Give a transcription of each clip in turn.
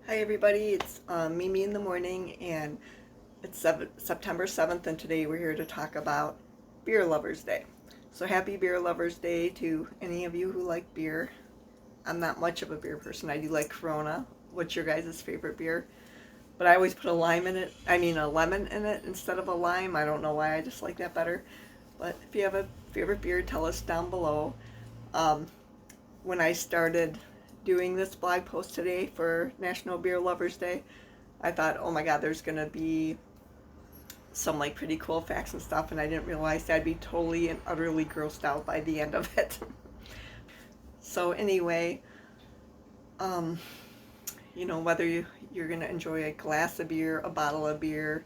Hi everybody, it's Mimi in the morning and it's September 7th and today we're here to talk about Beer Lovers Day. So happy Beer Lovers Day to any of you who like beer. I'm not much of a beer person. I do like Corona. What's your guys' favorite beer? But I always put a lemon in it instead of a lime. I don't know why, I just like that better. But if you have a favorite beer, tell us down below. Um, when I started doing this blog post today for National Beer Lovers Day, I thought, oh my god, there's gonna be some like pretty cool facts and stuff, and I didn't realize I'd be totally and utterly grossed out by the end of it. So anyway, um, whether you're gonna enjoy a glass of beer, a bottle of beer,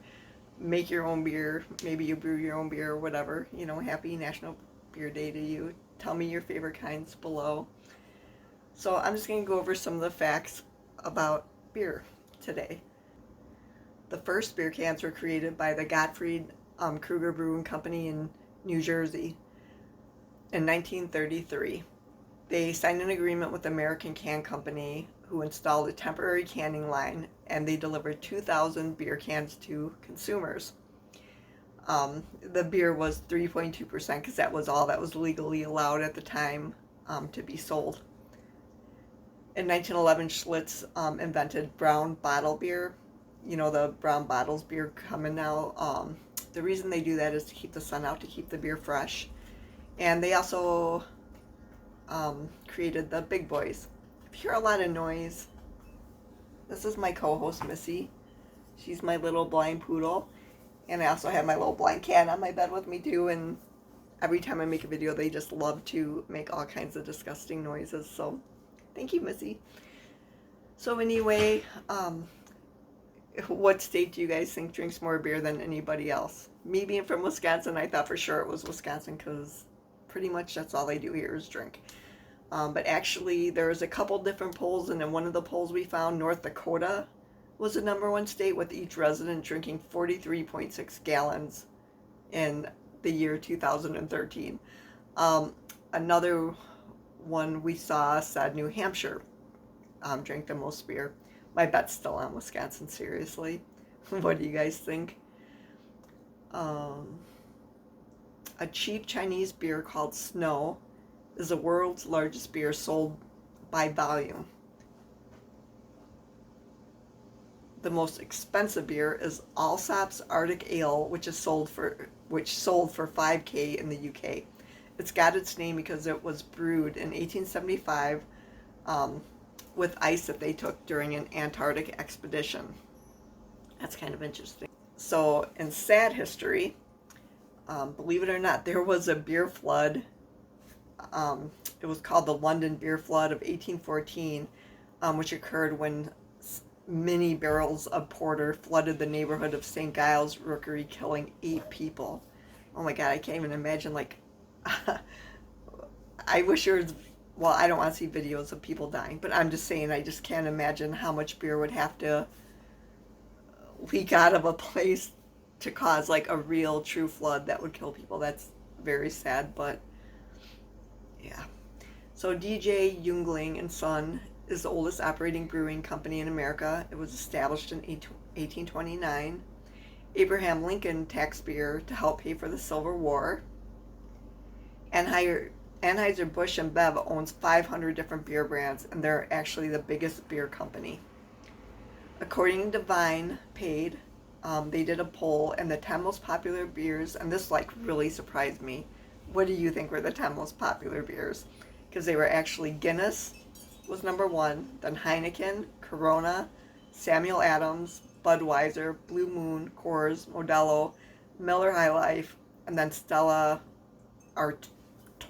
make your own beer, maybe you brew your own beer or whatever, happy National Beer Day to you. Tell me your favorite kinds below. So I'm just gonna go over some of the facts about beer today. The first beer cans were created by the Gottfried Kruger Brewing Company in New Jersey in 1933. They signed an agreement with the American Can Company, who installed a temporary canning line, and they delivered 2,000 beer cans to consumers. The beer was 3.2% because that was all that was legally allowed at the time to be sold. In 1911, Schlitz invented brown bottle beer. The brown bottles beer coming now. The reason they do that is to keep the sun out, to keep the beer fresh. And they also created the Big Boys. If you hear a lot of noise, this is my co-host Missy. She's my little blind poodle. And I also have my little blind cat on my bed with me too. And every time I make a video, they just love to make all kinds of disgusting noises. So thank you, Missy. So anyway, what state do you guys think drinks more beer than anybody else? Me being from Wisconsin, I thought for sure it was Wisconsin because pretty much that's all they do here is drink. But actually, there's a couple different polls, and in one of the polls we found, North Dakota was the number one state with each resident drinking 43.6 gallons in the year 2013. Another one we saw said New Hampshire drank the most beer. My bet's still on Wisconsin, seriously. What do you guys think? Um, a cheap Chinese beer called Snow is the world's largest beer sold by volume. The most expensive beer is Allsop's Arctic Ale, which sold for 5K in the UK. It's got its name because it was brewed in 1875 with ice that they took during an Antarctic expedition. That's kind of interesting. So, in sad history, believe it or not, there was a beer flood. It was called the London Beer Flood of 1814, which occurred when many barrels of porter flooded the neighborhood of St. Giles Rookery, killing 8 people. Oh my god, I can't even imagine, I wish there was, well, I don't want to see videos of people dying, but I'm just saying, I just can't imagine how much beer would have to leak out of a place to cause like a real true flood that would kill people. That's very sad, but yeah. So DJ Yuengling and Son is the oldest operating brewing company in America. It was established in 1829. Abraham Lincoln taxed beer to help pay for the Civil War. Anheuser-Busch InBev owns 500 different beer brands, and they're actually the biggest beer company. According to Vine Paid, they did a poll, and the 10 most popular beers, and this really surprised me. What do you think were the 10 most popular beers? Because they were actually Guinness was number one, then Heineken, Corona, Samuel Adams, Budweiser, Blue Moon, Coors, Modelo, Miller High Life, and then Stella Artois.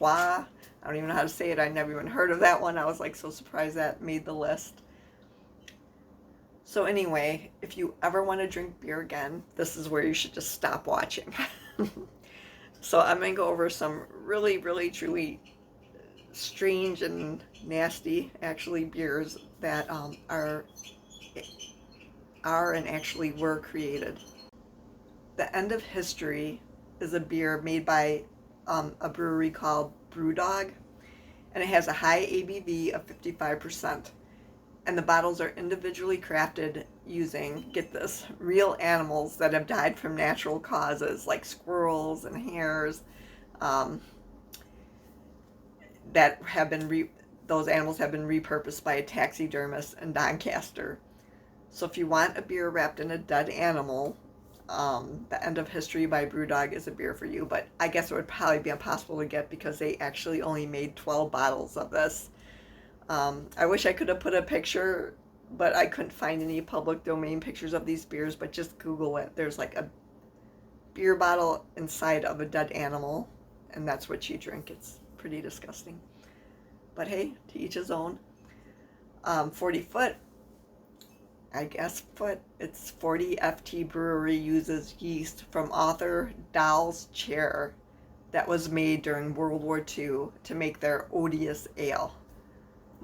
I don't even know how to say it. I never even heard of that one. I was so surprised that made the list. So anyway, if you ever want to drink beer again, this is where you should just stop watching. So I'm going to go over some really, really, truly strange and nasty, actually, beers that are and actually were created. The End of History is a beer made by a brewery called Brewdog, and it has a high ABV of 55%. And the bottles are individually crafted using, get this, real animals that have died from natural causes, like squirrels and hares, um, that have been those animals have been repurposed by a taxidermist in Doncaster. So if you want a beer wrapped in a dead animal, The End of History by Brewdog is a beer for you. But I guess it would probably be impossible to get because they actually only made 12 bottles of this. I wish I could have put a picture, but I couldn't find any public domain pictures of these beers. But just Google it. There's like a beer bottle inside of a dead animal, and that's what you drink. It's pretty disgusting. But hey, to each his own. 40 Foot, I guess foot. It's 40 FT Brewery uses yeast from Arthur Dahl's chair that was made during World War II to make their odious ale.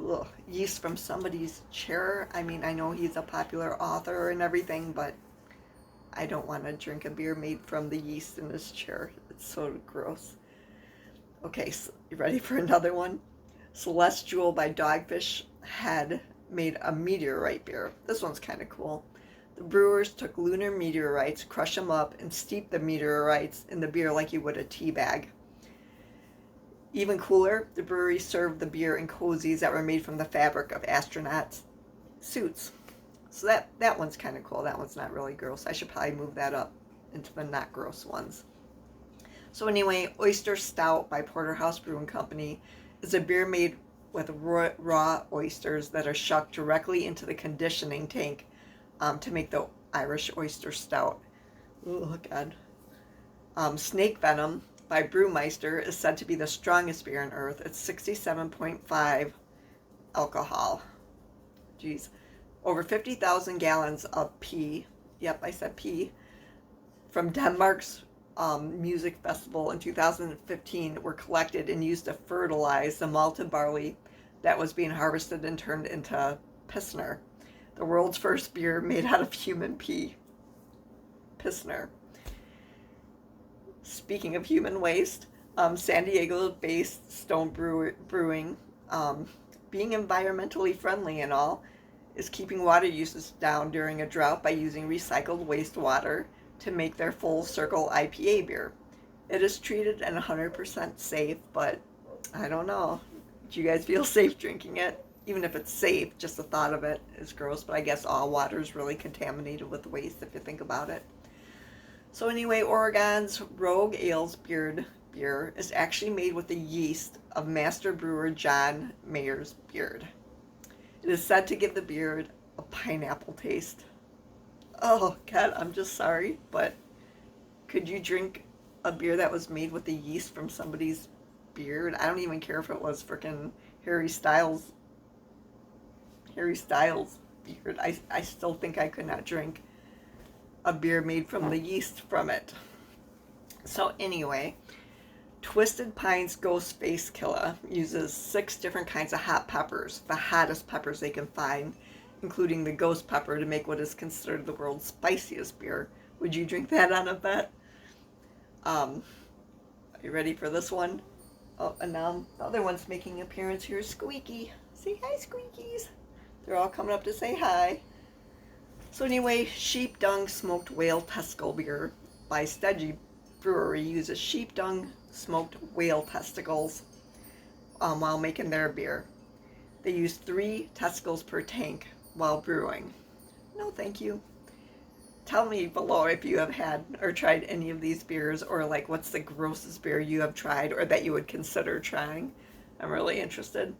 Ugh, yeast from somebody's chair. I mean, I know he's a popular author and everything, but I don't want to drink a beer made from the yeast in his chair. It's so gross. Okay, so you ready for another one? Celestial by Dogfish Head made a meteorite beer. This one's kind of cool. The brewers took lunar meteorites, crushed them up, and steeped the meteorites in the beer like you would a tea bag. Even cooler, the brewery served the beer in cozies that were made from the fabric of astronauts' suits. So that one's kind of cool. That one's not really gross. I should probably move that up into the not gross ones. So anyway, Oyster Stout by Porterhouse Brewing Company is a beer made with raw oysters that are shucked directly into the conditioning tank to make the Irish Oyster Stout. Oh, God. Snake Venom by Brewmeister is said to be the strongest beer on earth. It's 67.5 alcohol. Jeez. Over 50,000 gallons of pee, yep, I said pee, from Denmark's music festival in 2015 were collected and used to fertilize the malted barley that was being harvested and turned into Pilsner, the world's first beer made out of human pee. Pilsner. Speaking of human waste, San Diego-based Stone Brewing, being environmentally friendly and all, is keeping water usage down during a drought by using recycled wastewater to make their Full Circle IPA beer. It is treated and 100% safe, but I don't know. Do you guys feel safe drinking it? Even if it's safe, just the thought of it is gross, but I guess all water is really contaminated with waste if you think about it. So anyway, Oregon's Rogue Ales beer is actually made with the yeast of master brewer John Mayer's beard. It is said to give the beer a pineapple taste. Oh, God, I'm just sorry, but could you drink a beer that was made with the yeast from somebody's beard? I don't even care if it was frickin' Harry Styles' beard. I still think I could not drink a beer made from the yeast from it. So anyway, Twisted Pine's Ghost Face Killer uses 6 different kinds of hot peppers, the hottest peppers they can find, including the ghost pepper, to make what is considered the world's spiciest beer. Would you drink that on a bet? Are you ready for this one? Oh, and now the other one's making an appearance here, Squeaky. Say hi, Squeakies. They're all coming up to say hi. So anyway, Sheep Dung Smoked Whale Testicle Beer by Stedgy Brewery uses sheep dung smoked whale testicles while making their beer. They use 3 testicles per tank while brewing. No, thank you. Tell me below if you have had or tried any of these beers, or like what's the grossest beer you have tried or that you would consider trying. I'm really interested.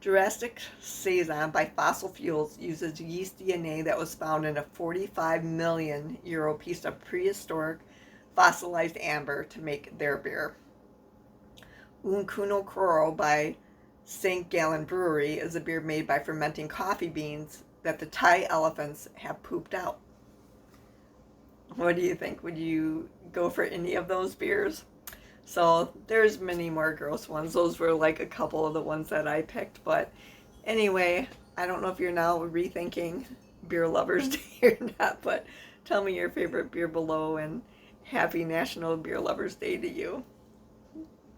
Jurassic Saison by Fossil Fuels uses yeast DNA that was found in a 45 million euro piece of prehistoric fossilized amber to make their beer. Un Cuno Coro by St. Gallen Brewery is a beer made by fermenting coffee beans that the Thai elephants have pooped out. What do you think? Would you go for any of those beers? So there's many more gross ones. Those were like a couple of the ones that I picked. But anyway, I don't know if you're now rethinking Beer Lovers Day or not, but tell me your favorite beer below, and happy National Beer Lovers Day to you.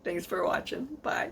Thanks for watching. Bye.